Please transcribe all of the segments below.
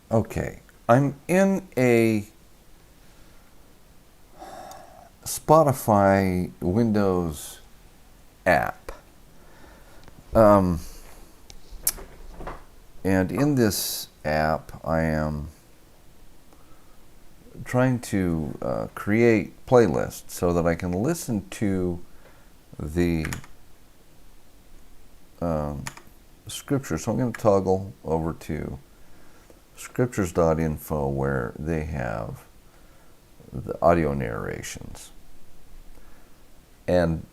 Okay, I'm in a Spotify Windows app. Um, and in this app, I am trying to create playlists so that I can listen to the scripture. So I'm going to toggle over to scriptures.info where they have the audio narrations. And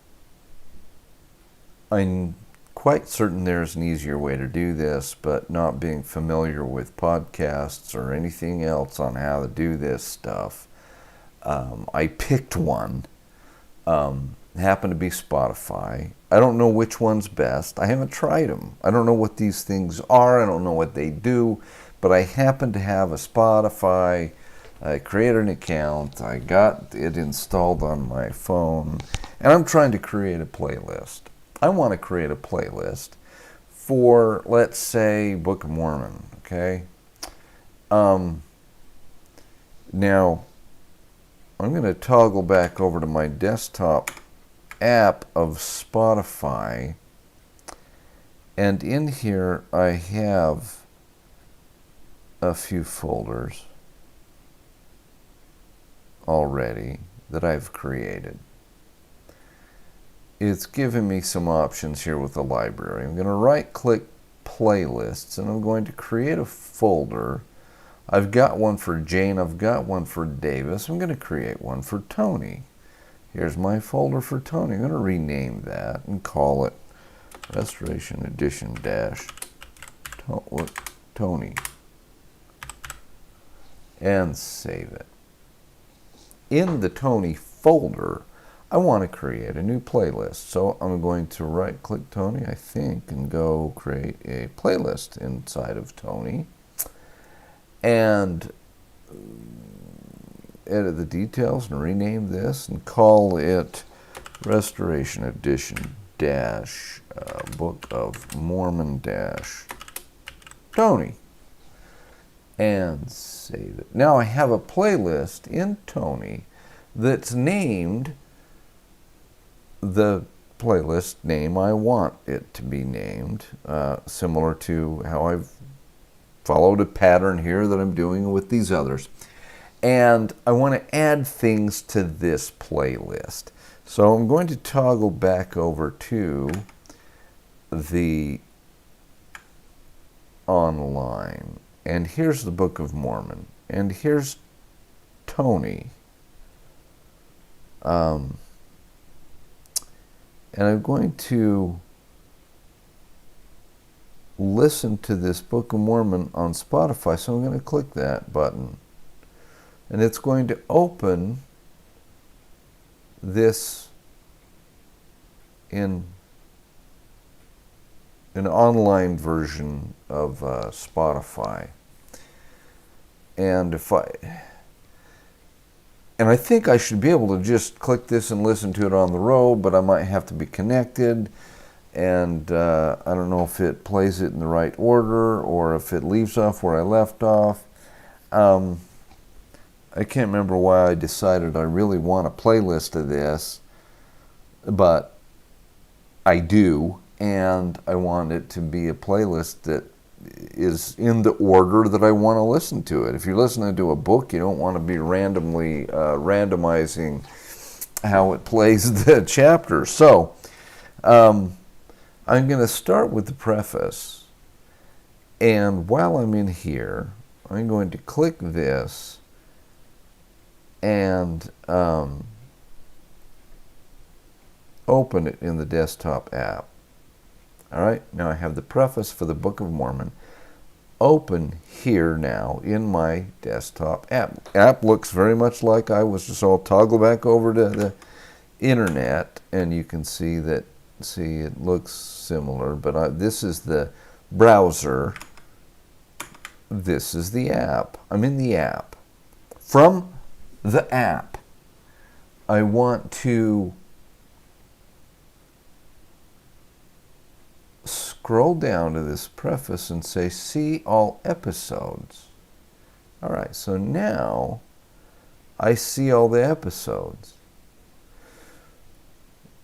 I'm quite certain there's an easier way to do this, but not being familiar with podcasts or anything else on how to do this stuff, I picked one. Happened to be Spotify. I don't know which one's best. I haven't tried them. I don't know what these things are. I don't know what they do. But I happen to have a Spotify. I created an account. I got it installed on my phone. And I'm trying to create a playlist. I want to create a playlist for, let's say, Book of Mormon. Okay? Now, I'm going to toggle back over to my desktop app of Spotify, and in here I have a few folders already that I've created. It's giving me some options here with the library. I'm going to right click playlists and I'm going to create a folder. I've got one for Jane, I've got one for Davis. I'm going to create one for Tony. Here's my folder for Tony. I'm going to rename that and call it Restoration Edition dash Tony. And save it. In the Tony folder, I want to create a new playlist. So I'm going to right click Tony, I think, and go create a playlist inside of Tony. And edit the details and rename this and call it Restoration Edition dash Book of Mormon dash Tony, and save it. Now I have a playlist in Tony that's named the playlist name I want it to be named, similar to how I've followed a pattern here that I'm doing with these others. And I want to add things to this playlist. So I'm going to toggle back over to the online. And here's the Book of Mormon. And here's Tony. And I'm going to listen to this Book of Mormon on Spotify. So I'm going to click that button. And it's going to open this in an online version of Spotify. And I think I should be able to just click this and listen to it on the road, but I might have to be connected. And I don't know if it plays it in the right order or if it leaves off where I left off. I can't remember why I decided I really want a playlist of this, but I do, and I want it to be a playlist that is in the order that I want to listen to it. If you're listening to a book, you don't want to be randomly randomizing how it plays the chapter. So I'm going to start with the preface, and while I'm in here, I'm going to click this and open it in the desktop app. All right, now I have the preface for the Book of Mormon open here now in my desktop app. App looks very much like I was, so I'll toggle back over to the internet and you can see that, it looks similar, but this is the browser. This is the app. I'm in the app. From the app, I want to scroll down to this preface and say see all episodes. All right, so now I see all the episodes.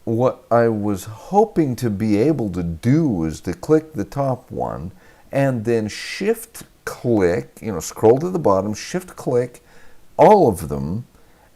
What I was hoping to be able to do was to click the top one and then shift click, scroll to the bottom, shift click all of them,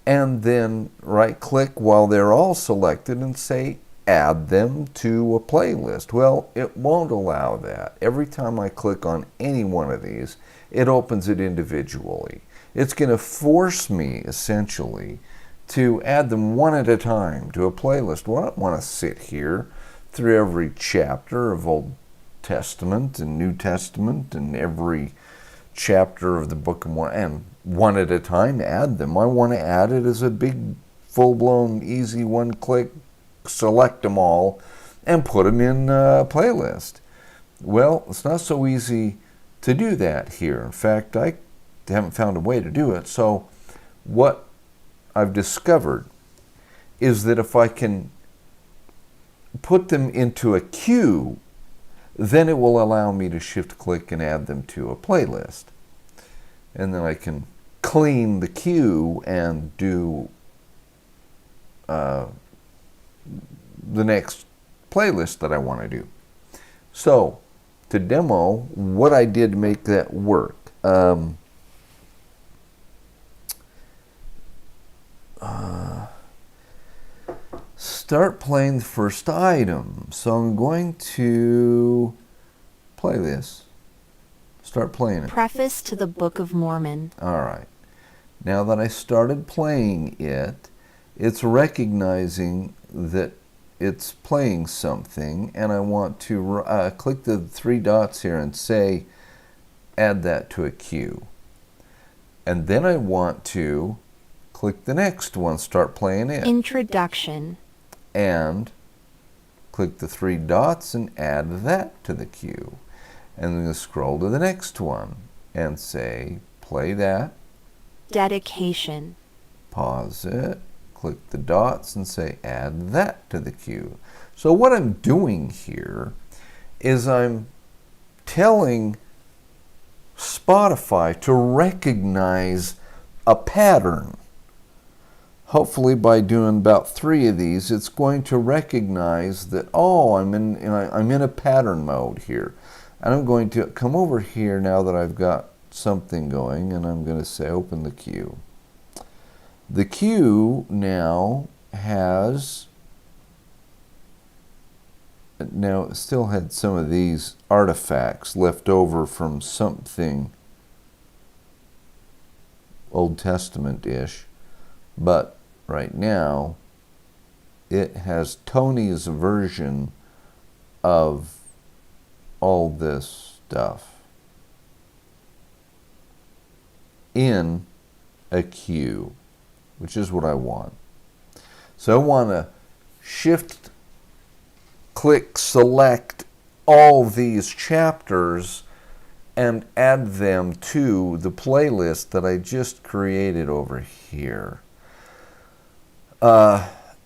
and then right click while they're all selected and say add them to a playlist. Well, it won't allow that. Every time I click on any one of these, it opens it individually. It's going to force me essentially to add them one at a time to a playlist. Well, I don't want to sit here through every chapter of Old Testament and New Testament and every chapter of the Book of Mormon and one at a time add them. I want to add it as a big, full-blown, easy one-click, select them all, and put them in a playlist. Well, it's not so easy to do that here. In fact, I haven't found a way to do it. So what I've discovered is that if I can put them into a queue, then it will allow me to shift-click and add them to a playlist. And then I can clean the queue and do the next playlist that I want to do. So, to demo what I did to make that work. Start playing the first item. So I'm going to play this. Start playing it. Preface to the Book of Mormon. All right. Now that I started playing it, it's recognizing that it's playing something, and I want to click the three dots here and say, add that to a queue. And then I want to click the next one, start playing it. Introduction. And click the three dots and add that to the queue. And then scroll to the next one and say, play that. Dedication. Pause it, click the dots and say, add that to the queue. So what I'm doing here is I'm telling Spotify to recognize a pattern. Hopefully by doing about 3 of these, it's going to recognize that, oh, I'm in a pattern mode here. And I'm going to come over here now that I've got something going, and I'm going to say open the queue. The queue now has, now it still had some of these artifacts left over from something Old Testament-ish, but right now it has Tony's version of all this stuff in a queue, which is what I want. So I want to shift, click, select all these chapters and add them to the playlist that I just created over here.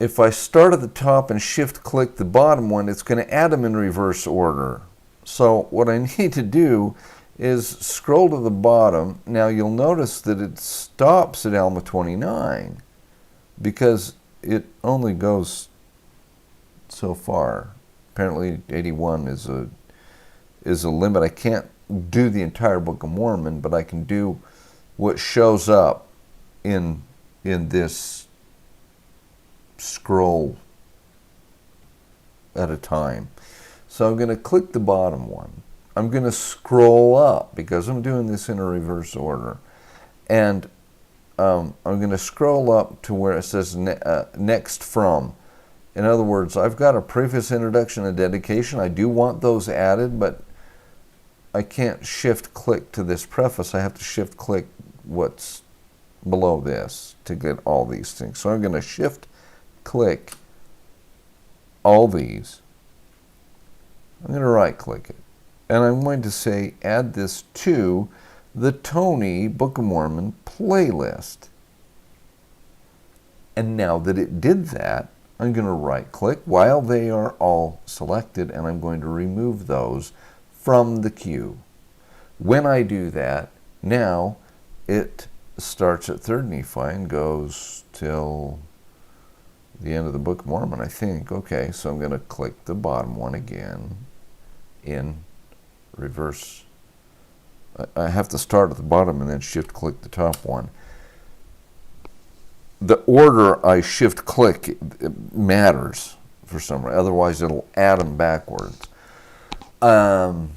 If I start at the top and shift click the bottom one, it's going to add them in reverse order. So what I need to do is scroll to the bottom. Now you'll notice that it stops at Alma 29 because it only goes so far. Apparently 81 is a limit. I can't do the entire Book of Mormon, but I can do what shows up in this scroll at a time. So I'm going to click the bottom one. I'm going to scroll up because I'm doing this in a reverse order. And I'm going to scroll up to where it says next from. In other words, I've got a preface, introduction, and dedication. I do want those added, but I can't shift click to this preface. I have to shift click what's below this to get all these things. So I'm going to shift click all these. I'm going to right click it. And I'm going to say add this to the Tony Book of Mormon playlist. And now that it did that, I'm going to right click while they are all selected, and I'm going to remove those from the queue. When I do that, now it starts at 3rd Nephi and goes till the end of the Book of Mormon, I think. Okay, so I'm going to click the bottom one again in reverse. I have to start at the bottom and then shift click the top one. The order I shift click matters for some reason. Otherwise, it'll add them backwards. And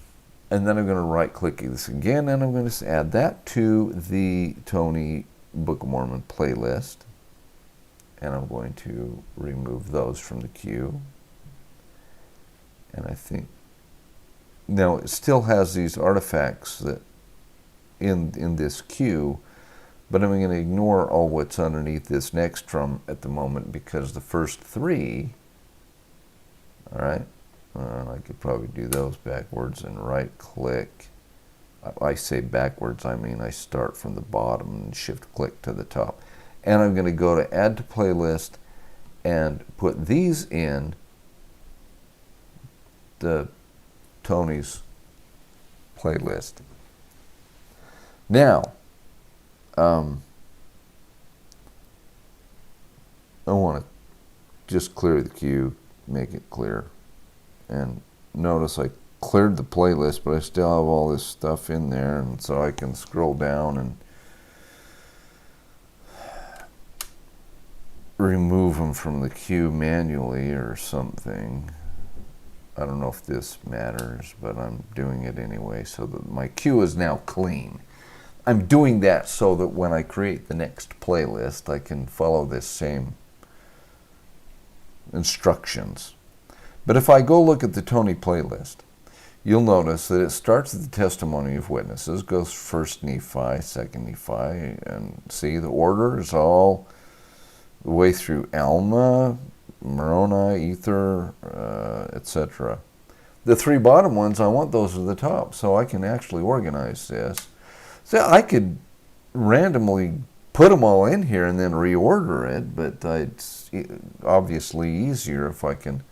then I'm going to right click this again, and I'm going to add that to the Tony Book of Mormon playlist. And I'm going to remove those from the queue. And I think now it still has these artifacts that in this queue, but I'm going to ignore all what's underneath this next drum at the moment because the first 3, all right, I could probably do those backwards and right click. I say backwards, I mean I start from the bottom and shift click to the top. And I'm going to go to add to playlist and put these in the Tony's playlist. Now, I want to just clear the queue, make it clear. And notice I cleared the playlist, but I still have all this stuff in there, and so I can scroll down and remove them from the queue manually or something. I don't know if this matters, but I'm doing it anyway so that my queue is now clean. I'm doing that so that when I create the next playlist, I can follow this same instructions. But if I go look at the Tony playlist, you'll notice that it starts at the testimony of witnesses, goes 1st Nephi, 2nd Nephi, and see the order is all the way through Alma, Moroni, Ether, etc. The 3 bottom ones, I want those at the top, so I can actually organize this. So I could randomly put them all in here and then reorder it, but it's obviously easier if I can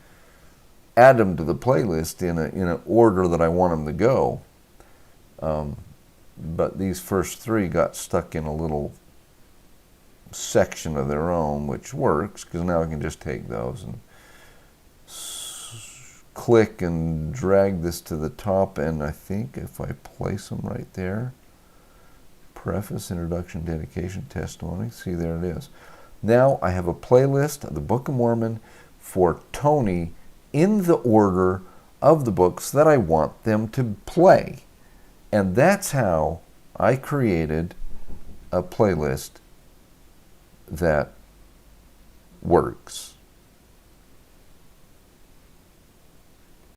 add them to the playlist in an order that I want them to go. But these first 3 got stuck in a little section of their own, which works because now I can just take those and click and drag this to the top, and I think if I place them right there, preface, introduction, dedication, testimony, see, there it is. Now I have a playlist of the Book of Mormon for Tony in the order of the books that I want them to play. And that's how I created a playlist that works.